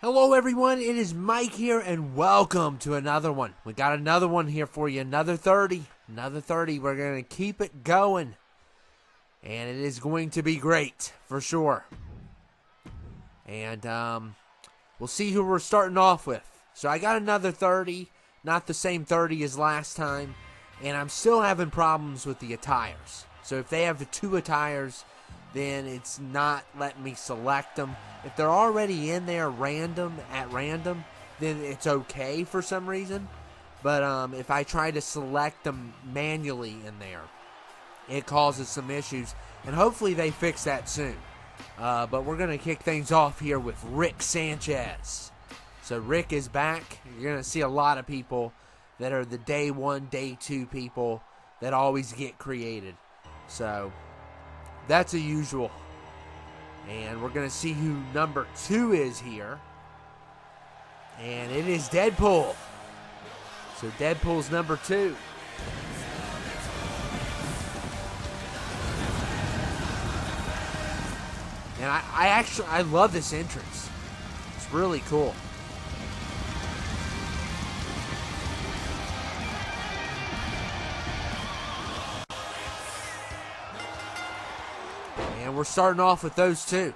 Hello everyone, it is Mike here and welcome to another one. We got another one here for you, another 30. We're going to keep it going. And it is going to be great, for sure. And we'll see who we're starting off with. So I got another 30, not the same 30 as last time. And I'm still having problems with the attires. So if they have the two attires, then it's not letting me select them. If they're already in there at random, then it's okay for some reason. But if I try to select them manually in there, it causes some issues. And hopefully they fix that soon. But we're going to kick things off here with Rick Sanchez. So Rick is back. You're going to see a lot of people that are the day one, day two people that always get created. So that's a usual. And we're going to see who number 2 is here. And it is Deadpool. So Deadpool's number 2. And I love this entrance. It's really cool. And we're starting off with those two.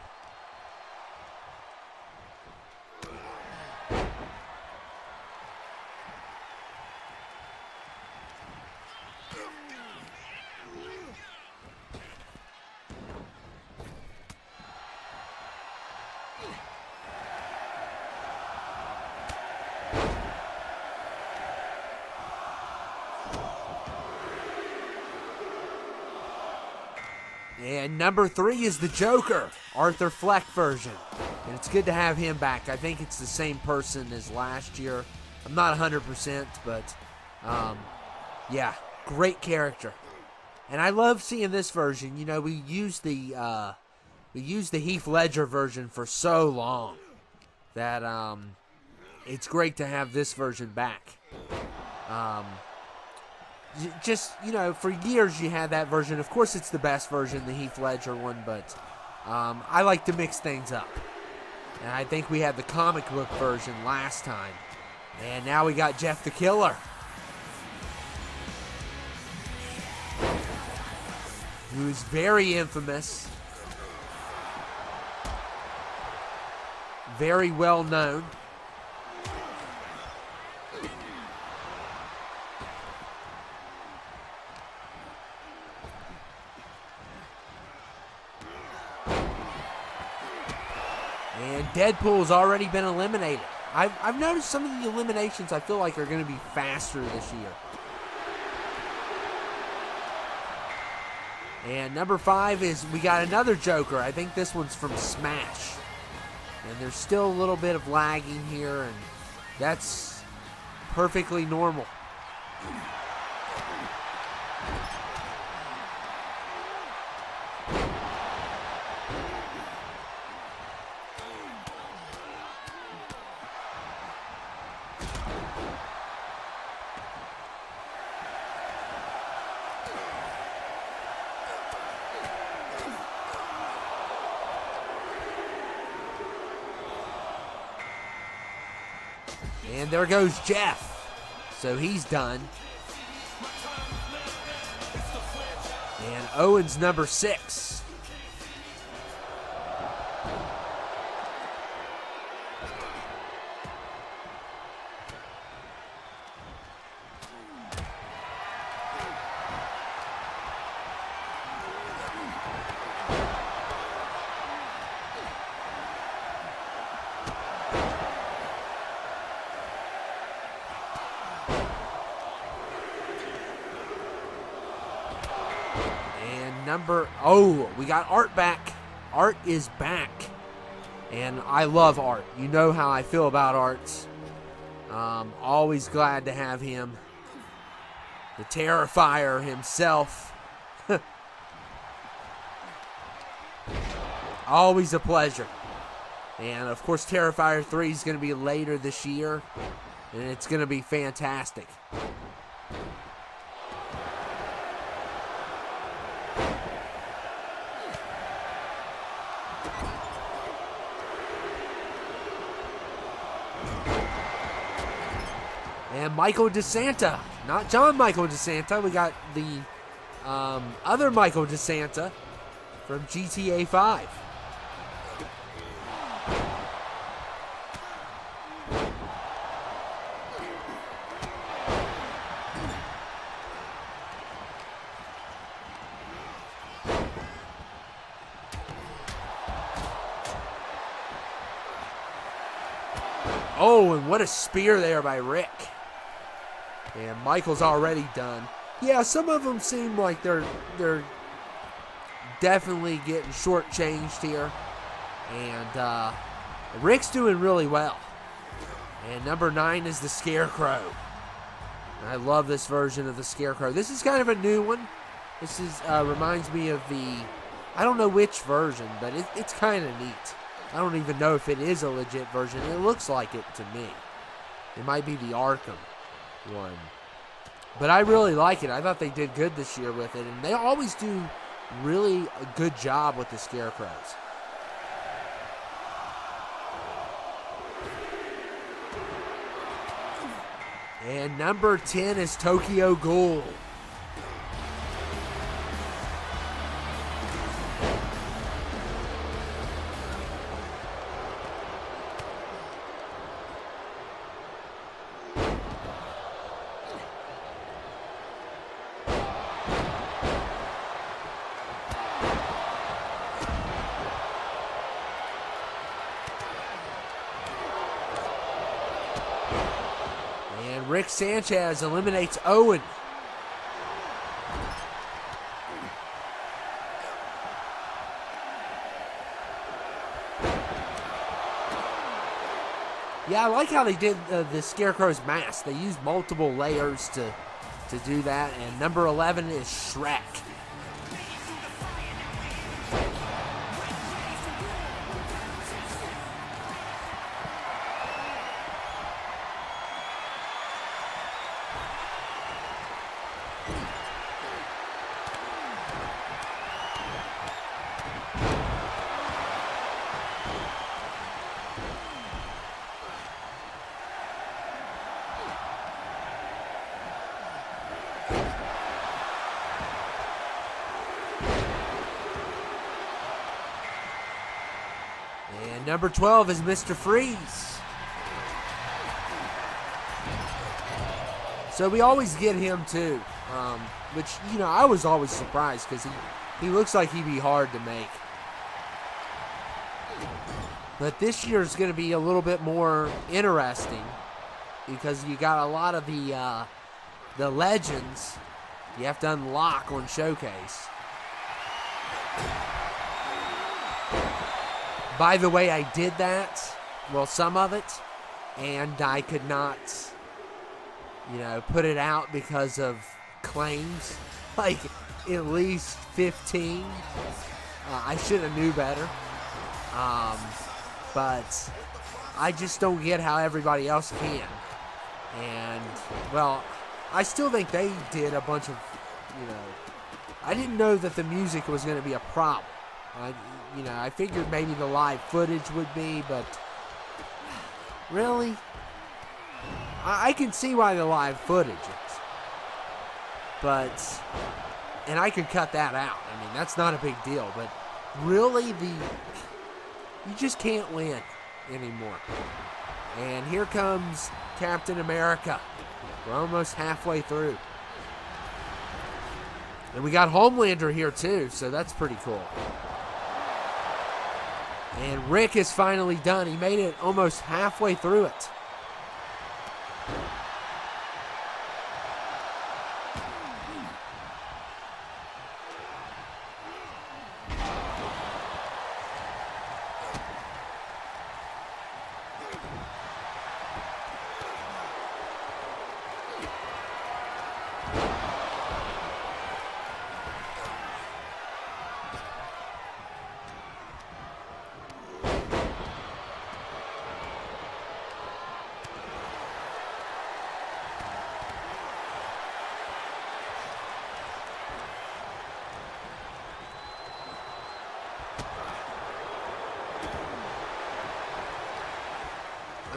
And number 3 is the Joker, Arthur Fleck version. And it's good to have him back. I think it's the same person as last year. I'm not 100%, but yeah, great character. And I love seeing this version. You know, we used the Heath Ledger version for so long that it's great to have this version back. Just, you know, for years you had that version. Of course, it's the best version, the Heath Ledger one, but I like to mix things up. And I think we had the comic book version last time. And now we got Jeff the Killer. Who's very infamous. Very well known. And Deadpool's already been eliminated. I've noticed some of the eliminations I feel like are going to be faster this year. And number 5 is, we got another Joker. I think this one's from Smash. And there's still a little bit of lagging here, and that's perfectly normal. And there goes Jeff. So he's done. And Owen's number 6. We got Art back. Art is back. And I love Art. You know how I feel about Art. Always glad to have him. The Terrifier himself. Always a pleasure. And of course Terrifier 3 is going to be later this year. And it's going to be fantastic. And Michael DeSanta, not John Michael DeSanta. We got the other Michael DeSanta from GTA 5. Oh, and what a spear there by Rick. And Michael's already done. Yeah, some of them seem like they're definitely getting shortchanged here. And Rick's doing really well. And number 9 is the Scarecrow. I love this version of the Scarecrow. This is kind of a new one. This is reminds me of the, I don't know which version, but it's kind of neat. I don't even know if it is a legit version. It looks like it to me. It might be the Arkham one. But I really like it. I thought they did good this year with it. And they always do really a good job with the Scarecrows. And number 10 is Tokyo Ghoul. Rick Sanchez eliminates Owen. Yeah, I like how they did the Scarecrow's mask. They used multiple layers to do that. And number 11 is Shrek. Number 12 is Mr. Freeze. So we always get him too, which, you know, I was always surprised because he looks like he'd be hard to make. But this year is going to be a little bit more interesting because you got a lot of the legends you have to unlock on Showcase. By the way, I did that, well, some of it, and I could not, you know, put it out because of claims, like at least 15. I should have knew better, but I just don't get how everybody else can. And, well, I still think they did a bunch of, you know, I didn't know that the music was going to be a problem. You know, I figured maybe the live footage would be, but really? I can see why the live footage is. But, and I could cut that out. I mean, that's not a big deal, but really you just can't win anymore. And here comes Captain America. We're almost halfway through. And we got Homelander here too, so that's pretty cool. And Rick is finally done. He made it almost halfway through it.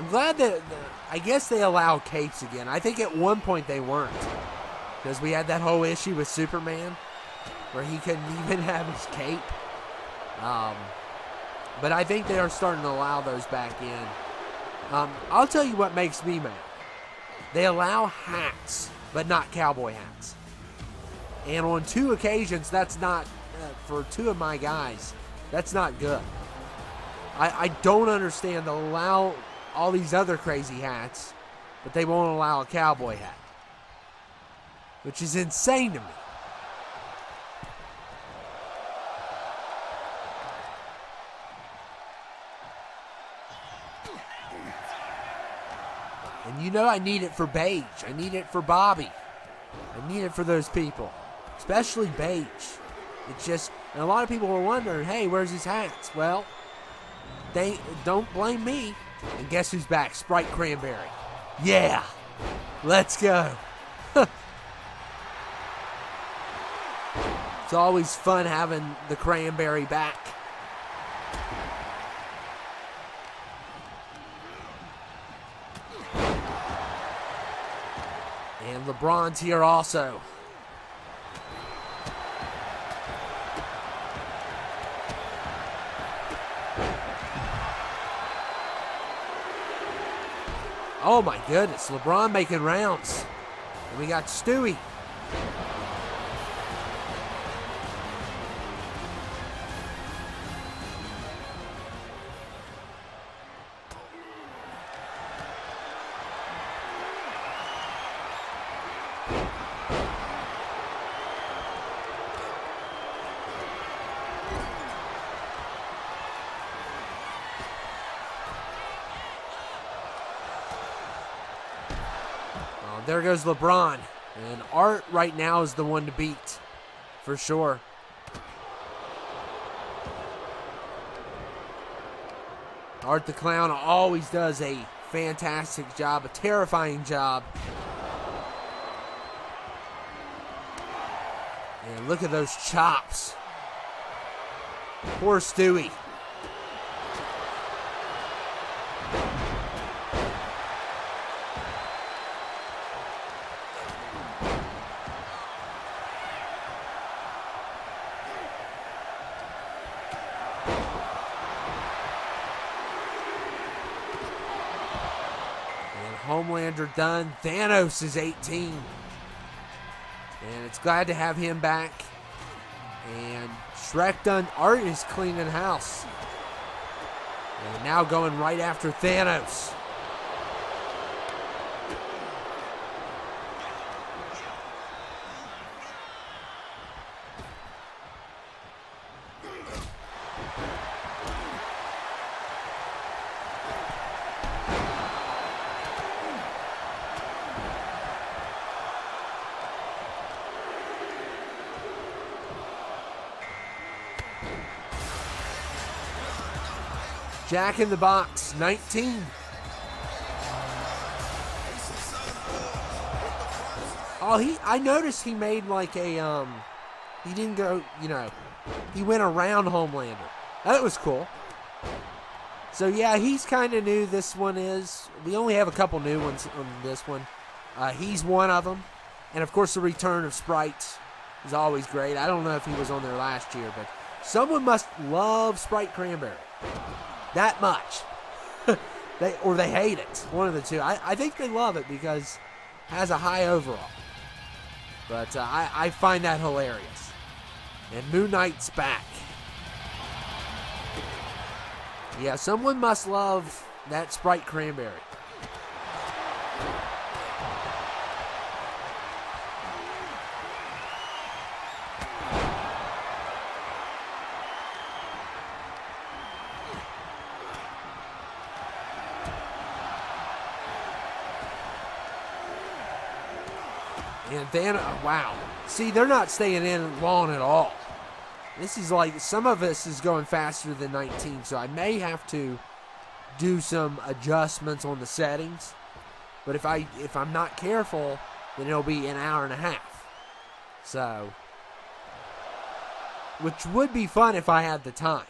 I'm glad that, I guess they allow capes again. I think at one point they weren't. Because we had that whole issue with Superman where he couldn't even have his cape. But I think they are starting to allow those back in. I'll tell you what makes me mad. They allow hats, but not cowboy hats. And on 2 occasions, that's not, for 2 of my guys, that's not good. I don't understand. They'll allow all these other crazy hats, but they won't allow a cowboy hat, which is insane to me. And you know I need it for Beige. I need it for Bobby. I need it for those people, especially Beige. It's just, and a lot of people were wondering, hey, where's his hats? Well, they don't blame me. And guess who's back? Sprite Cranberry. Yeah, let's go. It's always fun having the Cranberry back. And LeBron's here also. Oh my goodness, LeBron making rounds. And we got Stewie. There goes LeBron. And Art right now is the one to beat, for sure. Art the Clown always does a fantastic job, a terrifying job. And look at those chops. Poor Stewie. Homelander done. Thanos is 18. And it's glad to have him back. And Shrek done. Art is cleaning house. And now going right after Thanos. Jack in the Box, 19. Oh, I noticed he made like a, he didn't go, he went around Homelander. That was cool. So yeah, he's kind of new, this one is. We only have a couple new ones on this one. He's one of them. And of course the return of Sprite is always great. I don't know if he was on there last year, but someone must love Sprite Cranberry. That much. They hate it. One of the two. I think they love it because it has a high overall. But I find that hilarious. And Moon Knight's back. Yeah, someone must love that Sprite Cranberry. And then, wow. See, they're not staying in long at all. This is like, some of this is going faster than 19, so I may have to do some adjustments on the settings. But if I'm not careful, then it'll be an hour and a half. So, which would be fun if I had the time.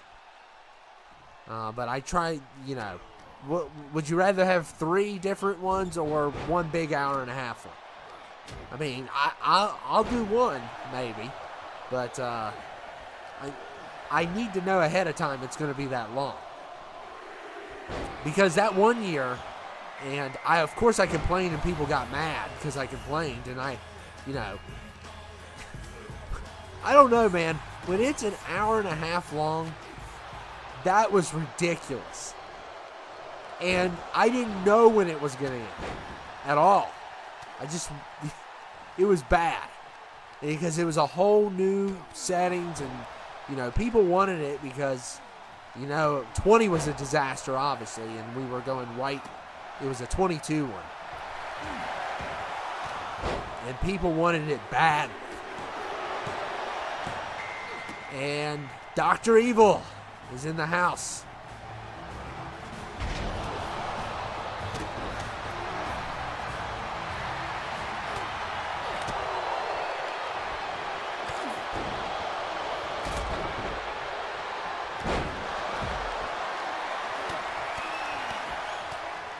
But I try, would you rather have 3 different ones or one big hour-and-a-half one? I mean, I'll do one maybe, but I need to know ahead of time it's going to be that long. Because that one year, and of course I complained and people got mad because I complained, and I don't know, man. When it's an hour-and-a-half long, that was ridiculous. And I didn't know when it was going to end at all. It was bad. Because it was a whole new settings, and, people wanted it because, 20 was a disaster, obviously, and we were going right. It was a 22 one. And people wanted it bad. And Dr. Evil is in the house.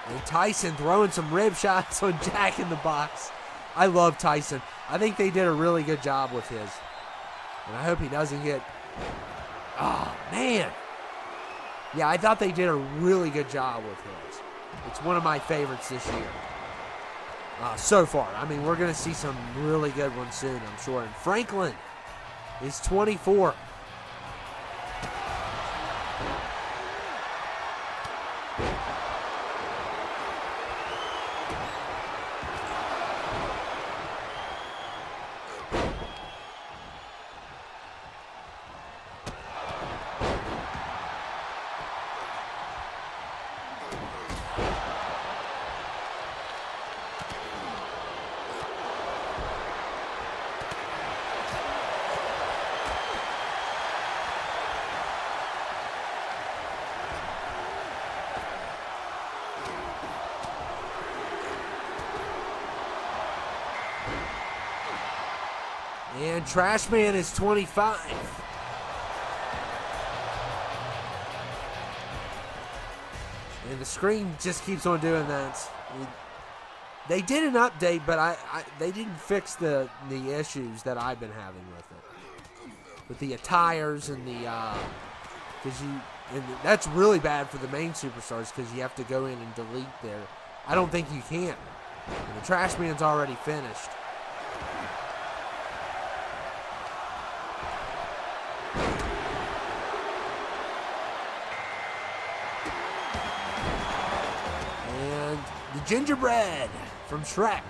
And Tyson throwing some rib shots on Jack in the Box. I love Tyson. I think they did a really good job with his. And I hope he doesn't get... Oh, man. Yeah, I thought they did a really good job with his. It's one of my favorites this year. So far. I mean, we're going to see some really good ones soon, I'm sure. And Franklin is 24. And Trashman is 25. And the screen just keeps on doing that. They did an update, but they didn't fix the issues that I've been having with it. With the attires and and that's really bad for the main superstars because you have to go in and delete their. I don't think you can. And the Trashman's already finished. The Gingerbread from Shrek.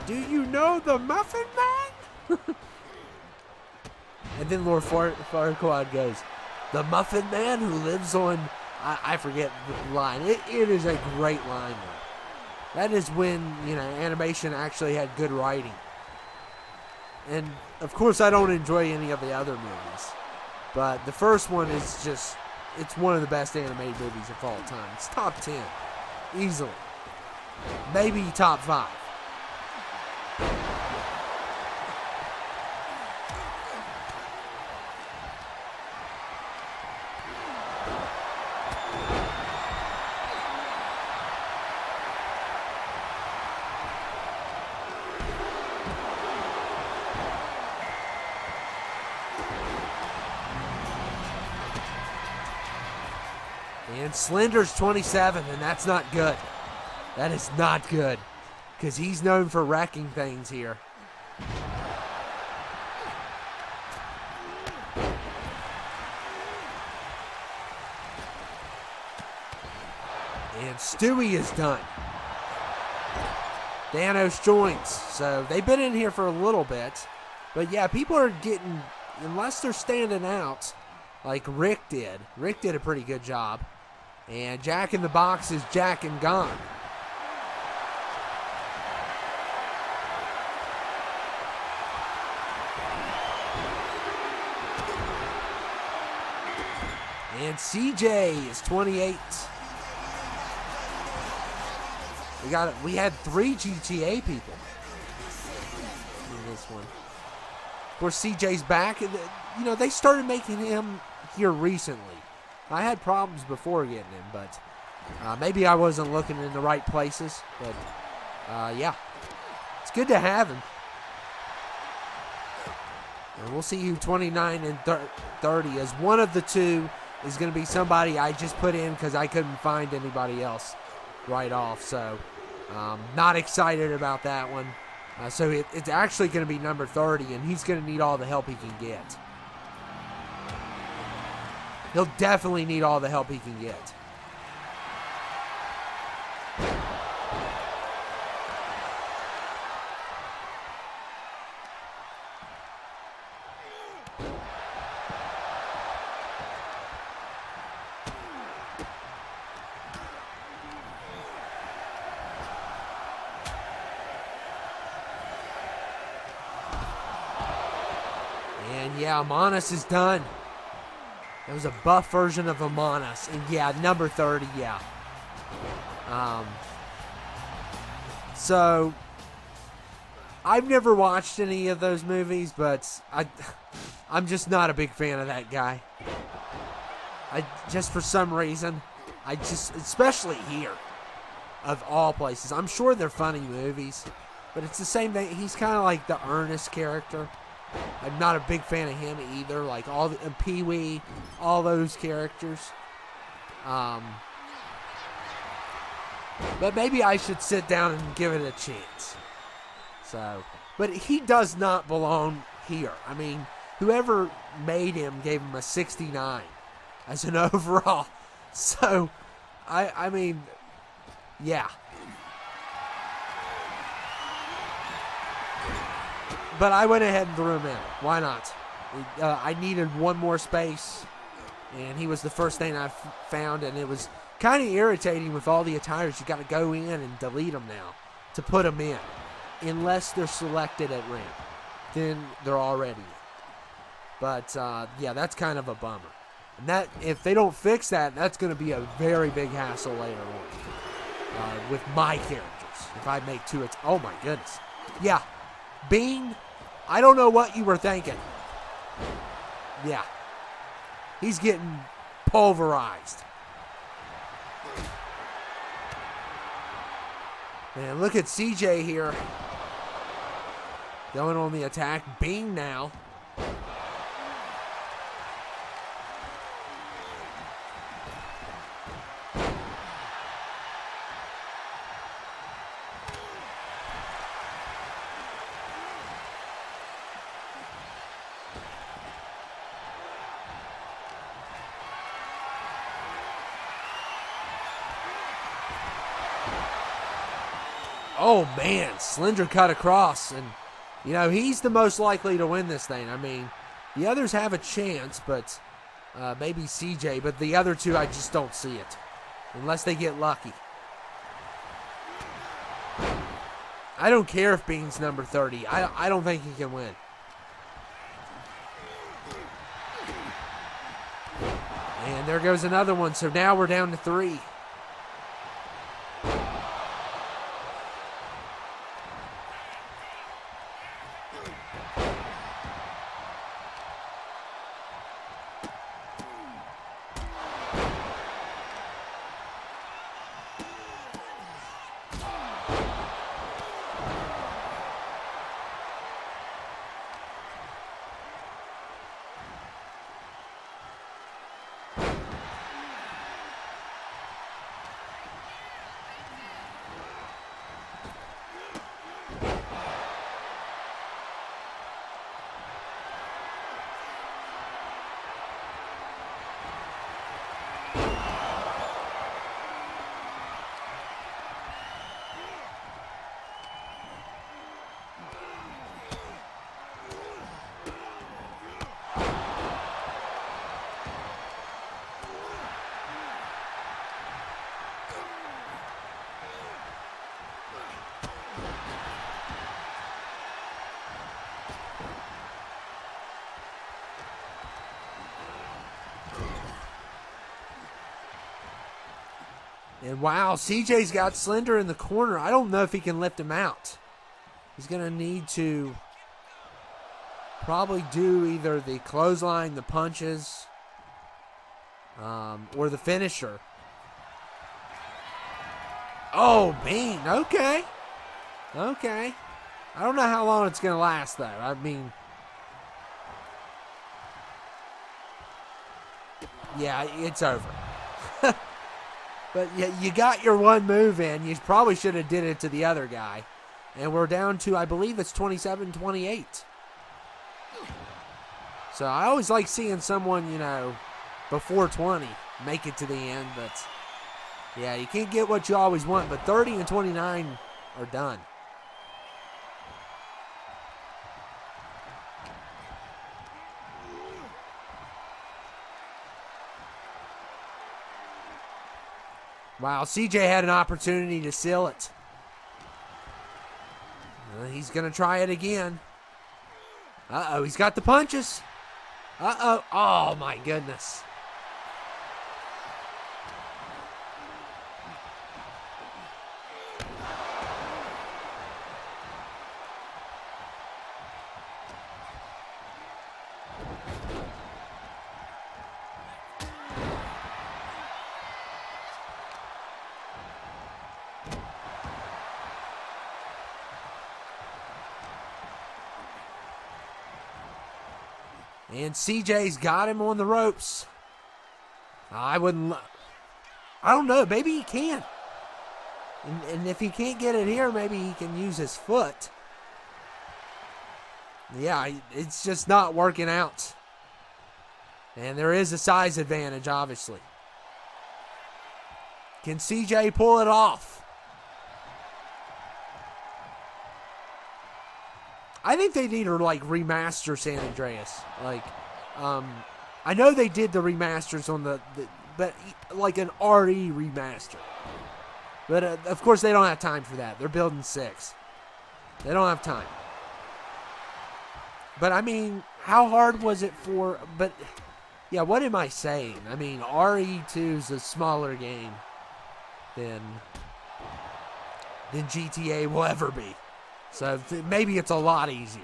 Do you know the Muffin Man? And then Lord Farquaad goes, the Muffin Man who lives on... I forget the line. It is a great line, though. That is when, animation actually had good writing. And, of course, I don't enjoy any of the other movies. But the first one is just... It's one of the best animated movies of all time. It's top 10. Easily. Maybe top 5. And Slender's 27, and that's not good. That is not good. Because he's known for wrecking things here. And Stewie is done. Thanos joins. So they've been in here for a little bit. But yeah, people are getting, unless they're standing out, like Rick did. Rick did a pretty good job. And Jack in the Box is Jack and gone. And CJ is 28. We had 3 GTA people in this one. Of course, CJ's back. They started making him here recently. I had problems before getting him, but maybe I wasn't looking in the right places. But yeah, it's good to have him. And we'll see who 29 and 30 is. One of the two is going to be somebody I just put in because I couldn't find anybody else right off. So not excited about that one. So it's actually going to be number 30, and he's going to need all the help he can get. He'll definitely need all the help he can get. And yeah, Amanis is done. It was a buff version of Amanis. And yeah, number 30, yeah. So, I've never watched any of those movies, but I'm just not a big fan of that guy. Just for some reason, especially here, of all places. I'm sure they're funny movies, but it's the same thing. He's kind of like the earnest character. I'm not a big fan of him either. Like Pee-wee, all those characters. But maybe I should sit down and give it a chance. So, but he does not belong here. I mean, whoever made him gave him a 69 as an overall. So, I mean, yeah. But I went ahead and threw him in. Why not? I needed one more space, and he was the first thing I found, and it was kind of irritating with all the attires. You got to go in and delete them now to put them in, unless they're selected at ramp. Then they're already in. But, yeah, that's kind of a bummer. And that, if they don't fix that, that's going to be a very big hassle later on with my characters. If I make two, oh my goodness. Yeah. Bean, I don't know what you were thinking. Yeah. He's getting pulverized. Man, look at CJ here. Going on the attack. Bean now. Oh, man, Slender cut across, and, you know, he's the most likely to win this thing. I mean, the others have a chance, but maybe CJ, but the other two, I just don't see it, unless they get lucky. I don't care if Bean's number 30. I don't think he can win. And there goes another one, so now we're down to 3. And wow, CJ's got Slender in the corner. I don't know if he can lift him out. He's going to need to probably do either the clothesline, the punches, or the finisher. Oh, Bean. Okay. Okay. I don't know how long it's going to last, though. I mean, yeah, it's over. But you got your one move in. You probably should have did it to the other guy. And we're down to, I believe it's 27-28. So I always like seeing someone, before 20 make it to the end. But, yeah, you can't get what you always want. But 30 and 29 are done. Wow, CJ had an opportunity to seal it. He's going to try it again. Uh-oh, he's got the punches. Uh-oh. Oh, my goodness. And CJ's got him on the ropes. I don't know. Maybe he can. And if he can't get it here, maybe he can use his foot. Yeah, it's just not working out. And there is a size advantage, obviously. Can CJ pull it off? I think they need to, remaster San Andreas. I know they did the remasters on but like an RE remaster. But, of course, they don't have time for that. They're building 6. They don't have time. But, I mean, how hard was it but, yeah, what am I saying? I mean, RE2 is a smaller game than GTA will ever be. So maybe it's a lot easier.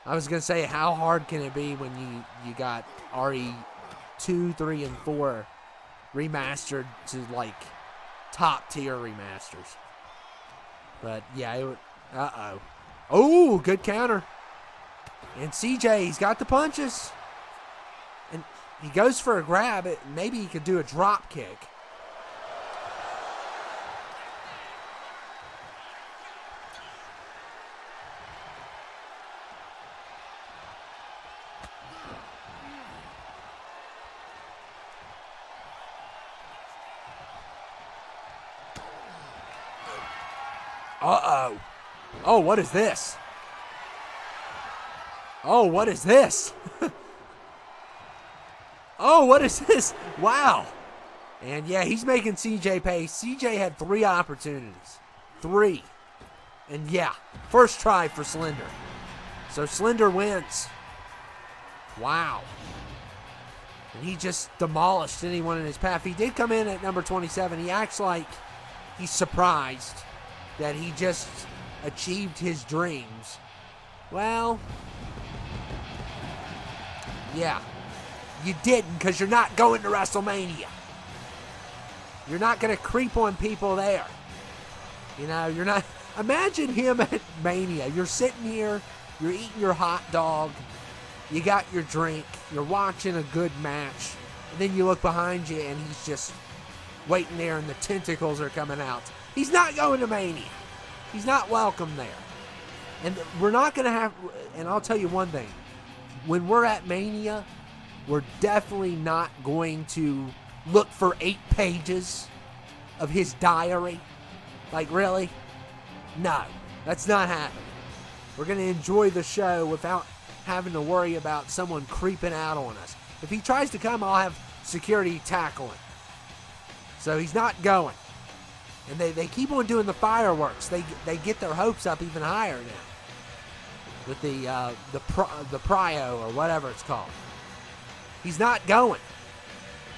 I was going to say, how hard can it be when you got RE2, 3, and 4 remastered to, top tier remasters. But, yeah, uh-oh. Oh, good counter. And CJ, he's got the punches. And he goes for a grab. Maybe he could do a drop kick. Uh-oh. Oh, what is this? Oh, what is this? Oh, what is this? Wow. And, yeah, he's making CJ pay. CJ had 3 opportunities. 3. And, yeah, first try for Slender. So Slender wins. Wow. And he just demolished anyone in his path. He did come in at number 27. He acts like he's surprised that he just achieved his dreams. Well, yeah, you didn't, because you're not going to WrestleMania. You're not going to creep on people there. You're not. Imagine him at Mania. You're sitting here, you're eating your hot dog, you got your drink, you're watching a good match, and then you look behind you and he's just waiting there and the tentacles are coming out. He's not going to Mania. He's not welcome there. And we're not going to have, and I'll tell you one thing. When we're at Mania, we're definitely not going to look for 8 pages of his diary. Really? No, that's not happening. We're going to enjoy the show without having to worry about someone creeping out on us. If he tries to come, I'll have security tackle him. So he's not going. And they keep on doing the fireworks. They get their hopes up even higher now. With the Prio or whatever it's called. He's not going.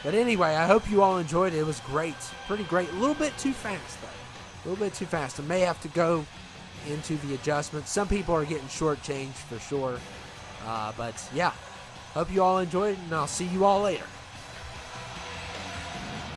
But anyway, I hope you all enjoyed it. It was great. Pretty great. A little bit too fast, though. A little bit too fast. I may have to go into the adjustments. Some people are getting shortchanged for sure. But yeah, hope you all enjoyed it, and I'll see you all later.